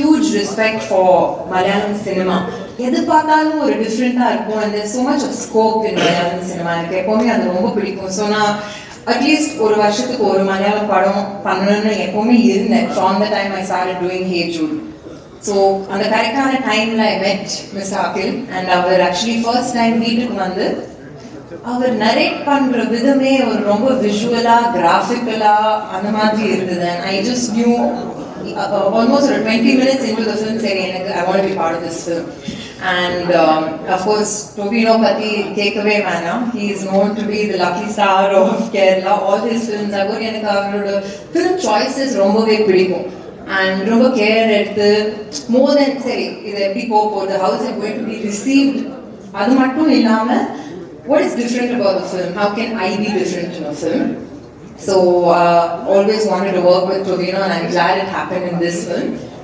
huge respect for Malayalam cinema. எது பார்த்தாலும் ஒரு டிஃப்ரெண்ட்டாக இருக்கும். And there's so much of scope in Malayalam cinema. எனக்கு எப்போவுமே அது ரொம்ப பிடிக்கும். ஸோ நான் அட்லீஸ்ட் ஒரு வருஷத்துக்கு ஒரு மலையாள படம் பண்ணணும்னு எப்போவுமே இருந்தேன். From the time I started doing Hey Jude. So அந்த கரெக்டான டைமில் I met Mister Akil. And அவர் ஆக்சுவலி ஃபர்ஸ்ட் டைம் வீட்டுக்கு வந்து அவர் நரேட் பண்ணுற விதமே ஒரு ரொம்ப விஷுவலாக கிராஃபிக்கலாக அந்த மாதிரி இருந்தது. And I just knew almost ஒரு 20 minutes into the film சரி எனக்கு I want to be part of this film. And of course Tobino பத்தி கேட்கவே வேணாம். He is known to be the lucky star of Kerala. All his films are good. எனக்கு அவரோட film choices ரொம்பவே பிடிக்கும். And ரொம்ப கேர் எடுத்து மோர் தென் சரி இது எப்படி போகுது, how is it going to be received, அது மட்டும் இல்லாமல் what is different about the film, how can I be different in a film. So always wanted to work with Tobino and I'm glad it happened in this film.